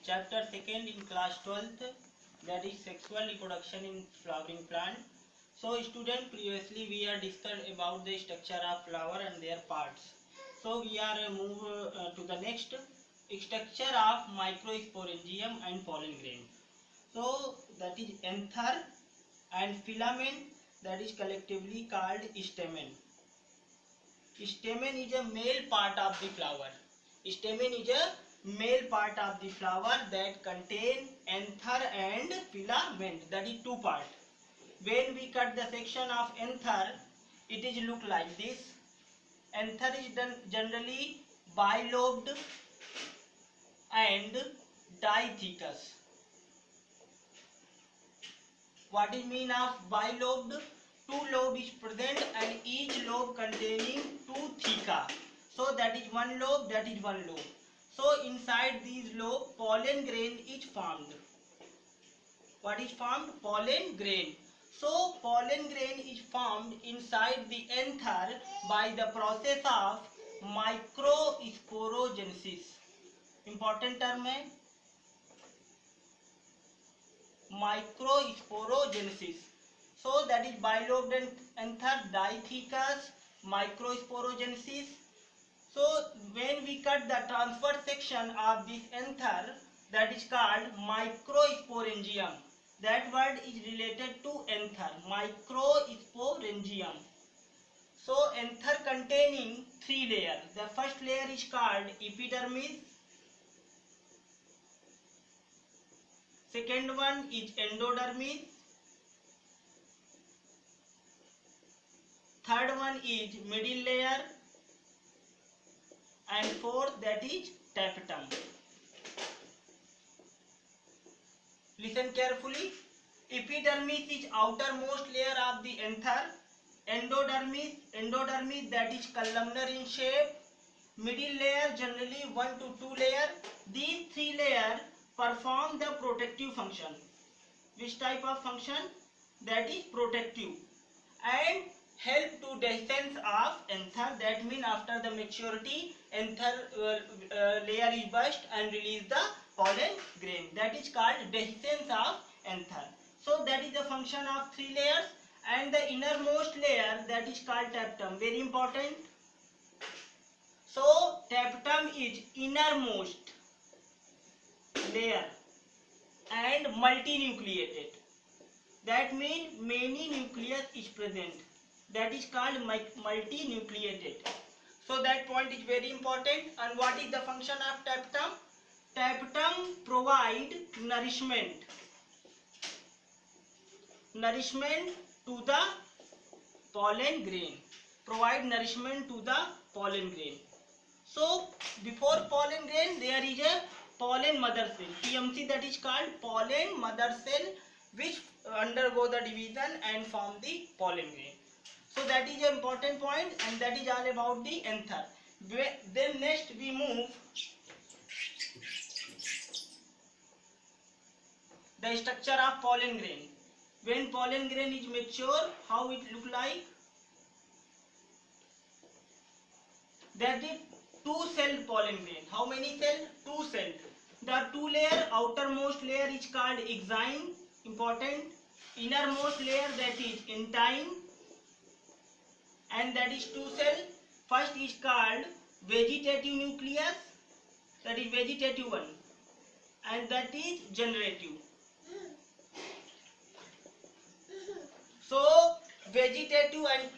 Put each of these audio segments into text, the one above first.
Chapter 2nd in class 12th, that is sexual reproduction in flowering plant. So student, previously we are discussed about the structure of flower and their parts. So we are move to the next structure of microsporangium and pollen grain. So that is anther and filament, that is collectively called stamen. Stamen is a male part of the flower. Stamen is a male part of the flower that contain anther and filament, that is two part. When we cut the section of anther, it is look like this. Anther is done generally bilobed and dithecous. What is mean of bilobed? Two lobe is present and each lobe containing two theca. So that is one lobe, that is one lobe. So inside these lobe, pollen grain is formed. What is formed? Pollen grain. So pollen grain is formed inside the anther by the process of microsporogenesis. Important term है microsporogenesis. So that is bilobed anther, dithecous, microsporogenesis. So when we cut the transverse section of this anther, that is called microsporangium. That word is related to anther, microsporangium. So anther containing three layers. The first layer is called epidermis. Second one is endodermis. Third one is middle layer. And fourth, that is tapetum. Listen carefully. Epidermis is outermost layer of the anther. Endodermis that is columnar in shape. Middle layer generally 1 to 2 layer. These three layers perform the protective function. Which type of function? That is protective. And help to dehiscence of anther. That means after the maturity, anther layer is burst and release the pollen grain. That is called dehiscence of anther. So that is the function of three layers. And the innermost layer, that is called tapetum. Very important. So tapetum is innermost layer and multinucleated. That means many nucleus is present. That is called multinucleated. So that point is very important. And what is the function of tapetum? Tapetum provide nourishment to the pollen grain. Provide nourishment to the pollen grain. So before pollen grain there is a pollen mother cell, PMC, that is called pollen mother cell, which undergo the division and form the pollen grain. So that is an important point, and that is all about the anther. Then next we move the structure of pollen grain. When pollen grain is mature, how it look like? That is two-celled pollen grain. How many cells? Two-celled. The two layer, outermost layer is called exine, important. Innermost layer, that is intine, and that is two cell. First is called vegetative nucleus, that is vegetative one, and that is generative. So vegetative and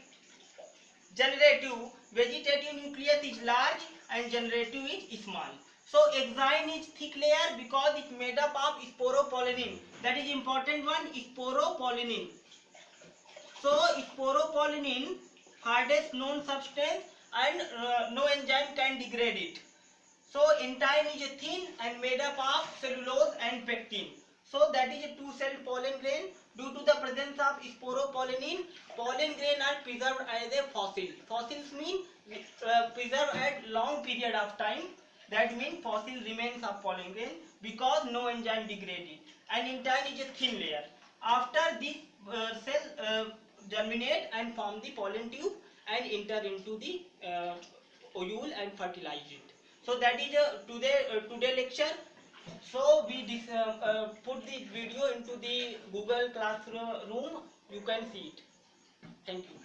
generative, vegetative nucleus is large and generative is small. So exine is thick layer because it's made up of sporopollenin. That is important one, sporopollenin. So sporopollenin, hardest known substance, and no enzyme can degrade it. So intine is thin and made up of cellulose and pectin. So that is a two-celled pollen grain. Due to the presence of sporopollenin, pollen grain are preserved as a fossil. Fossils mean preserved at long period of time. That means fossil remains of pollen grain because no enzyme degrade it. And intine is a thin layer. After this cell germinate and form the pollen tube and enter into the ovule and fertilize it. So that is a today lecture. So we put the video into the Google Classroom. You can see it. Thank you.